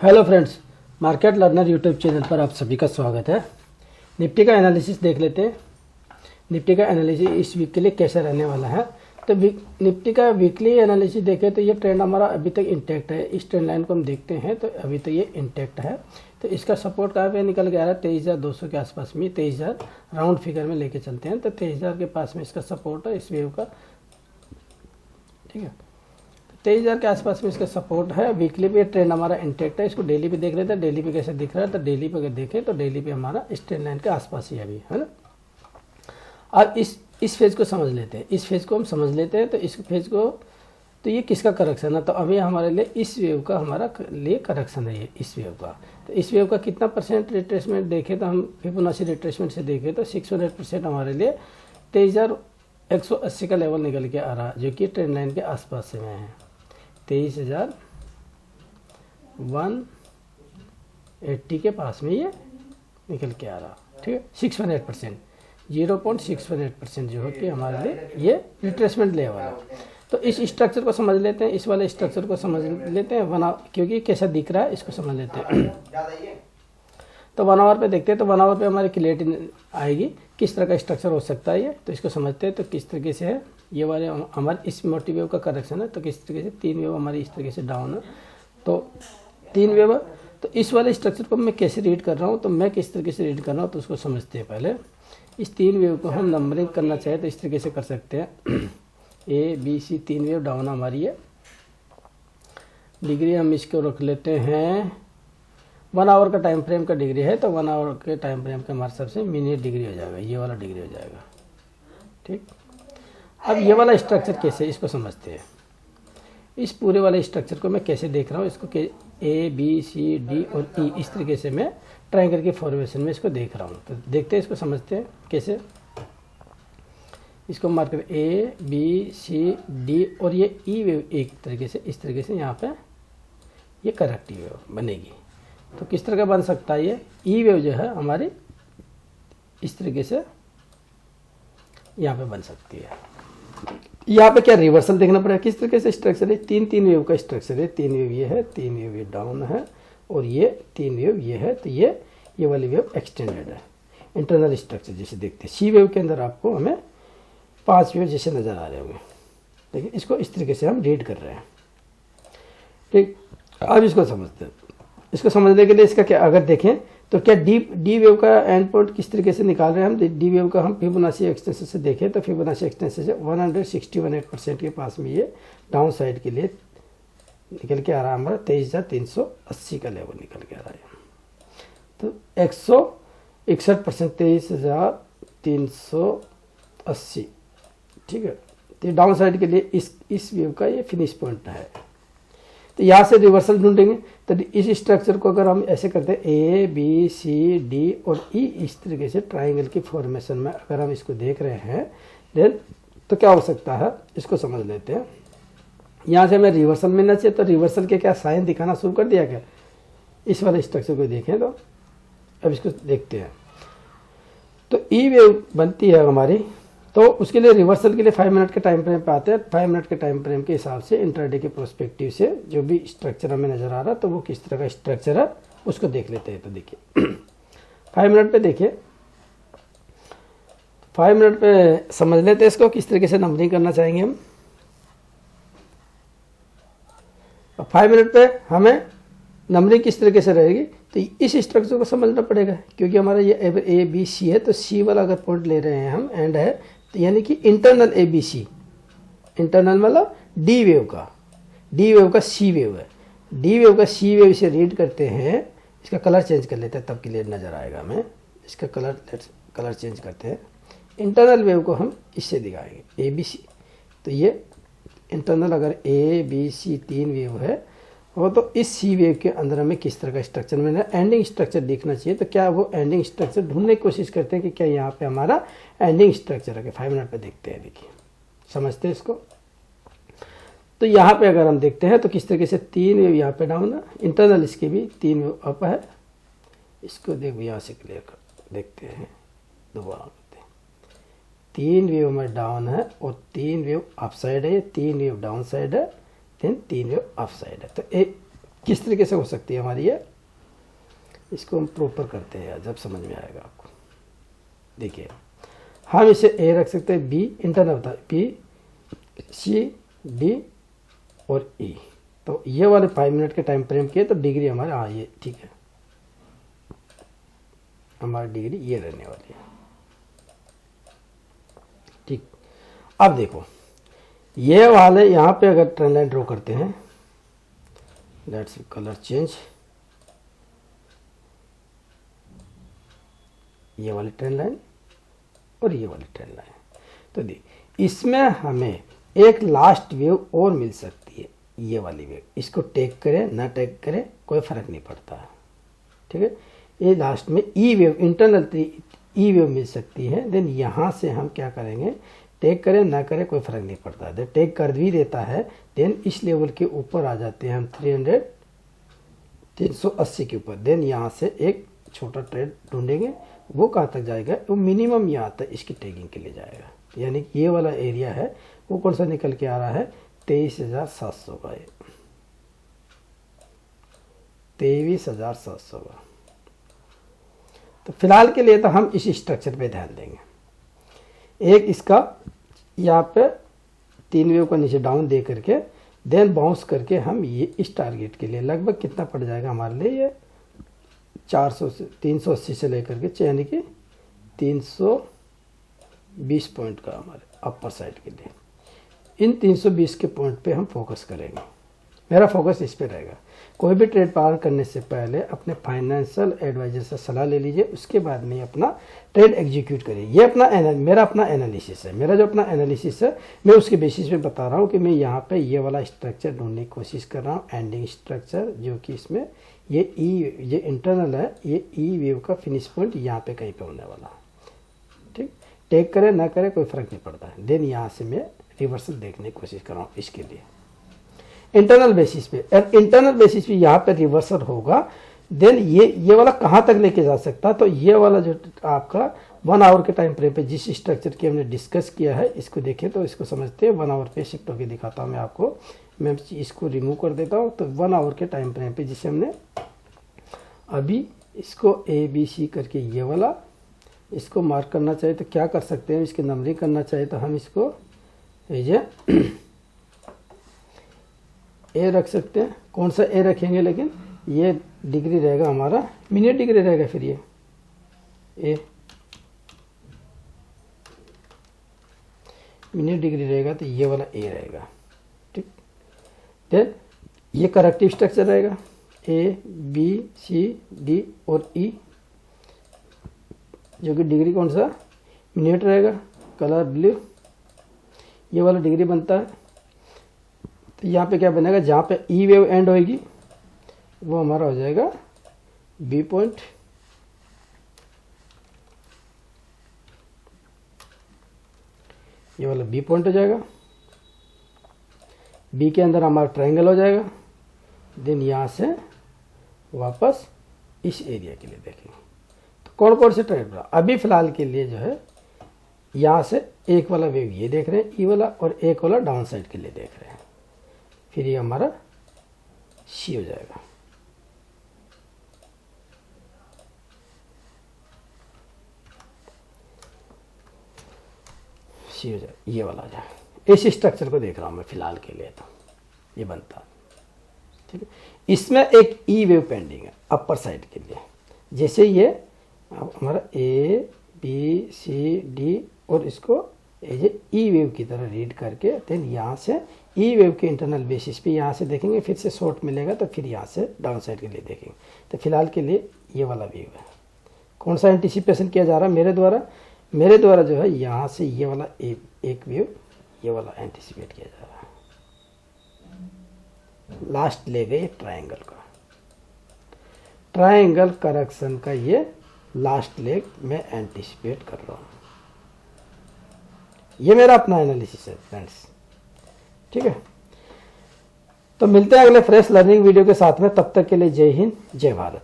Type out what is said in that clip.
Hello friends, market learner YouTube channel पर आप सभी का स्वागत है। निफ्टी का एनालिसिस देख लेते हैं। निफ्टी का एनालिसिस इस वीक के लिए कैसा रहने वाला है। तो निफ्टी का वीकली एनालिसिस देखें तो ये ट्रेंड हमारा अभी तक इंटैक्ट है। इस ट्रेंड लाइन को हम देखते हैं तो अभी तक ये इंटैक्ट है। तो इसका सपोर्ट कहाँ पे निकल के आ रहा है, 23,200 के आसपास में, 23,000 राउंड फिगर में लेके चलते हैं। तो 23,000 के पास में इसका सपोर्ट है इस वेव का, ठीक है। 23,000 के आसपास में इसका सपोर्ट है। वीकली पे ट्रेंड हमारा इंटैक्ट है। इसको डेली पे देख लेते हैं, डेली पे कैसे दिख रहा है। तो डेली पे अगर देखें तो डेली पे हमारा इस ट्रेंड लाइन के आसपास ही अभी है ना। अब इस फेज को समझ लेते हैं। इस फेज को हम समझ लेते हैं। तो इस फेज को, तो ये किसका करेक्शन है, तो अभी हमारे लिए इस वेव का हमारा लिए करेक्शन है ये इस वेव का। तो इस वेव का कितना परसेंट रिट्रेसमेंट देखें तो हम फिबोनाची रिट्रेसमेंट से देखें तो 600% हमारे लिए 23,180 का लेवल निकल के आ रहा, जो कि ट्रेंड लाइन के आसपास से में है। 23,180 के पास में ये निकल के आ रहा, ठीक है। 618%, 0.618% जो है कि हमारे लिए ये रिट्रेसमेंट लेवल है। तो इस स्ट्रक्चर को समझ लेते हैं, इस वाले स्ट्रक्चर को समझ लेते हैं क्योंकि कैसा दिख रहा है इसको समझ लेते हैं। तो 1 आवर पे देखते हैं। तो 1 आवर पे हमारी क्लियरिटी आएगी किस तरह का स्ट्रक्चर हो सकता है ये। तो इसको समझते हैं। तो किस तरीके से है ये वाले हमारे इस मोटी वेव का करेक्शन है। तो किस तरीके से 3 वेव हमारी इस तरीके से डाउन है। तो 3 वेव, तो इस वाले स्ट्रक्चर को मैं कैसे रीड कर रहा हूँ, तो मैं किस तरीके से रीड कर रहा हूँ तो उसको समझते हैं पहले। इस 3 वेव को हम नंबरिंग करना चाहे तो इस तरीके से कर सकते हैं। A B C 3 wave down हमारी है। डिग्री हम इसको रख लेते हैं 1 आवर का टाइम फ्रेम का डिग्री है। तो 1 आवर के टाइम फ्रेम के हमारे सबसे मिनिट डिग्री हो जाएगा, ये वाला डिग्री हो जाएगा, ठीक। अब ये वाला स्ट्रक्चर कैसे, इसको समझते हैं। इस पूरे वाले स्ट्रक्चर को मैं कैसे देख रहा हूँ, इसको ए बी सी डी और ई इस तरीके से मैं ट्रायंगल के फॉर्मेशन में इसको देख रहा हूँ। तो देखते हैं, इसको समझते हैं कैसे। इसको मार्क कर ए बी सी डी और ये ई वेव एक तरीके से इस तरीके से यहाँ पे ये करेक्टिव वेव बनेगी। तो किस तरह का बन सकता है ये ई वेव जो है हमारी इस तरीके से यहाँ पे बन सकती है। यहाँ पे क्या रिवर्सल देखना पड़ेगा, किस तरीके से स्ट्रक्चर है। 3 वेव का स्ट्रक्चर है। 3 वेव ये है, 3 वेव ये डाउन है और ये 3 वेव ये है। तो ये वाली वेव एक्सटेंडेड है। इंटरनल स्ट्रक्चर जैसे देखते हैं सी वेव के अंदर आपको हमें 5 वेव जैसे नजर आ रहे होंगे। देखिए इसको इस तरीके से हम रीड कर रहे हैं, ठीक। अब इसको समझते हैं। इसको समझने के लिए इसका क्या, अगर देखें तो क्या डी वेव का एंड पॉइंट किस तरीके से निकाल रहे हैं हम। डी वेव का हम फिबोनाची एक्सटेंशन से देखें तो फिबोनाची एक्सटेंशन से 161% के पास में ये डाउन साइड के लिए निकल के आ रहा है हमारा 23,380 का लेवल निकल के आ रहा है। तो 161%, 23,380, ठीक है। तो डाउन साइड के लिए इस वेव का ये फिनिश पॉइंट है। तो यहाँ से रिवर्सल ढूंढेंगे। तो इस स्ट्रक्चर को अगर हम ऐसे करते हैं ए बी सी डी और ई इस तरीके से ट्राइंगल की फॉर्मेशन में अगर हम इसको देख रहे हैं देन तो क्या हो सकता है, इसको समझ लेते हैं। यहाँ से हमें रिवर्सल मिलना चाहिए। तो रिवर्सल के क्या साइन दिखाना शुरू कर दिया क्या, इस वाले स्ट्रक्चर को देखें तो अब इसको देखते हैं। तो ई वेव बनती है हमारी, तो उसके लिए रिवर्सल के लिए 5 मिनट के टाइम फ्रेम पे आते हैं। 5 मिनट के टाइम फ्रेम के हिसाब से इंट्राडे के प्रोस्पेक्टिव से जो भी स्ट्रक्चर हमें नजर आ रहा है तो वो किस तरह का स्ट्रक्चर है उसको देख लेते हैं। तो देखिए 5 मिनट पे देखिए, 5 मिनट पे समझ लेते हैं इसको किस तरीके से नंबरिंग करना चाहेंगे हम। 5 मिनट पे हमें नंबरिंग किस तरीके से रहेगी, तो इस स्ट्रक्चर को समझना पड़ेगा क्योंकि हमारा ये ए बी सी है। तो सी वाला अगर पॉइंट ले रहे हैं हम एंड है तो यानी कि internal A B C, internal मतलब डी वेव का सी वेव है। डी वेव का सी वेव से रीड करते हैं। इसका कलर चेंज कर लेते हैं तब क्लियर नज़र आएगा हमें। इसका कलर चेंज करते हैं। इंटरनल वेव को हम इससे दिखाएंगे ए बी सी। तो ये इंटरनल अगर ए बी सी 3 वेव है वो, तो इस सी वेव के अंदर हमें किस तरह का स्ट्रक्चर मिला, एंडिंग स्ट्रक्चर दिखना चाहिए। तो क्या वो एंडिंग स्ट्रक्चर ढूंढने की कोशिश करते हैं कि क्या यहाँ पे हमारा एंडिंग स्ट्रक्चर है। 5 मिनट पे देखते हैं, देखिए समझते हैं इसको। तो यहाँ पे अगर हम देखते हैं तो किस तरीके से 3 वेव यहाँ पे डाउन है, इंटरनल इसके भी 3 वेव अप है। इसको देखो यहाँ से क्लियर कर देखते हैं, दोबारा करते हैं। 3 वेव में डाउन है और 3 वेव अप साइड है, 3 वेव डाउन साइड है, देन 3 वेव अप साइड है। तो किस तरीके से हो सकती है हमारी ये, इसको हम प्रॉपर करते हैं जब समझ में आएगा आपको। देखिए हम इसे ए रख सकते हैं, बी इंटरनल होता है, बी सी डी और ई। तो ये वाले 5 मिनट के टाइम फ्रेम के तो डिग्री हमारे, हाँ ये ठीक है, हमारी डिग्री ये रहने वाली है। ठीक, अब देखो ये वाले यहाँ पे अगर ट्रेंड लाइन ड्रॉ करते हैं, लेट्स कलर चेंज, ये वाली ट्रेंड लाइन और ये वाली ट्रेंड लाइन, तो देख इसमें हमें एक लास्ट वेव और मिल सकती है, ये वाली वेव। इसको टैग करें ना टैग करें कोई फर्क नहीं पड़ता है, ठीक है। ये लास्ट में ई वेव, इंटरनल ई वेव मिल सकती है। देन यहाँ से हम क्या करेंगे, टैग करें ना करें कोई फर्क नहीं पड़ता, देन टैग कर भी देता है। देन इस लेवल के ऊपर आ जाते हैं हम 380 के ऊपर। देन यहाँ से एक छोटा ट्रेड ढूंढेंगे, वो कहाँ तक जाएगा, वो मिनिमम यहाँ तक इसकी टैगिंग के लिए जाएगा। यानी कि ये वाला एरिया है वो कौन सा निकल के आ रहा है, 23,700 का, ये 23,700 का। तो फिलहाल के लिए तो हम इस स्ट्रक्चर पे ध्यान देंगे। एक इसका यहाँ पे 3 वेव का नीचे डाउन दे करके देन बाउंस करके हम ये इस टारगेट के लिए लगभग कितना पड़ जाएगा हमारे लिए, ये 400 से 380 से लेकर के यानी कि 320 पॉइंट का हमारे अपर साइड के लिए। इन 320 के पॉइंट पे हम फोकस करेंगे, मेरा फोकस इस पे रहेगा। कोई भी ट्रेड पार करने से पहले अपने फाइनेंशियल एडवाइजर से सलाह ले लीजिए, उसके बाद में अपना ट्रेड एग्जीक्यूट करिए। ये मेरा अपना एनालिसिस है, मेरा जो अपना एनालिसिस है मैं उसके बेसिस पे बता रहा हूँ कि मैं यहाँ पे ये वाला स्ट्रक्चर ढूंढने की कोशिश कर रहा हूँ, एंडिंग स्ट्रक्चर, जो कि इसमें ये इंटरनल है, ये ई वेव का फिनिश पॉइंट यहाँ पे कहीं पे होने वाला है। ठीक, टेक करे ना करे कोई फर्क नहीं पड़ता है। देन यहाँ से मैं रिवर्सल देखने की कोशिश कर रहा हूँ इसके लिए इंटरनल बेसिस पे। इंटरनल बेसिस पे यहाँ पे रिवर्सल होगा, देन ये वाला कहाँ तक लेके जा सकता, तो ये वाला जो आपका 1 आवर के टाइम फ्रेम पे जिस स्ट्रक्चर की हमने डिस्कस किया है, इसको देखें तो इसको समझते हैं। 1 आवर पे शिफ्ट होकर दिखाता हूँ मैं आपको, मैं इसको रिमूव कर देता हूँ। तो 1 आवर के टाइम फ्रेम पे जिसे हमने अभी इसको ABC करके ये वाला इसको मार्क करना चाहिए तो क्या कर सकते हैं, इसकी नंबरिंग करना चाहिए तो हम इसको ए रख सकते हैं। कौन सा ए रखेंगे, लेकिन ये डिग्री रहेगा हमारा, मिनट डिग्री रहेगा, फिर ये ए मिनट डिग्री रहेगा तो ये वाला ए रहेगा। ठीक, देन ये करेक्टिव स्ट्रक्चर रहेगा, ABCD और E, जो कि डिग्री कौन सा मिनट रहेगा, कलर ब्लू, ये वाला डिग्री बनता है। तो यहाँ पे क्या बनेगा, जहाँ पे ई वेव एंड होगी वो हमारा हो जाएगा बी पॉइंट, ये वाला बी पॉइंट हो जाएगा। बी के अंदर हमारा ट्रायंगल हो जाएगा। देन यहाँ से वापस इस एरिया के लिए देखेंगे तो कौन कौन से ट्रेड रहा। अभी फिलहाल के लिए जो है यहाँ से एक वाला वेव ये देख रहे हैं ई वाला, और एक वाला डाउन साइड के लिए देख रहे हैं, फिर ये हमारा सी हो जाएगा। सी हो जाएगा, ये वाला आ जाएगा। इस स्ट्रक्चर को देख रहा हूँ मैं फिलहाल के लिए, तो ये बनता, ठीक है। इसमें एक ई वेव पेंडिंग है अपर साइड के लिए, जैसे ये हमारा ABCD और इसको ई वेव की तरह रीड करके देन यहाँ से ई वेव के इंटरनल बेसिस पे यहाँ से देखेंगे, फिर से शॉर्ट मिलेगा तो फिर यहाँ से डाउन साइड के लिए देखेंगे। तो फिलहाल के लिए ये वाला वेव है। कौन सा एंटिसिपेशन किया जा रहा है मेरे द्वारा जो है यहाँ से ये वाला एक वेव ये वाला एंटिसिपेट किया जा रहा है। लास्ट लेग है ट्रायंगल का, ट्रायंगल करेक्शन का ये लास्ट लेग मैं एंटिसिपेट कर रहा हूँ। ये मेरा अपना एनालिसिस है फ्रेंड्स, ठीक है। तो मिलते हैं अगले फ्रेश लर्निंग वीडियो के साथ में, तब तक के लिए जय हिंद जय भारत।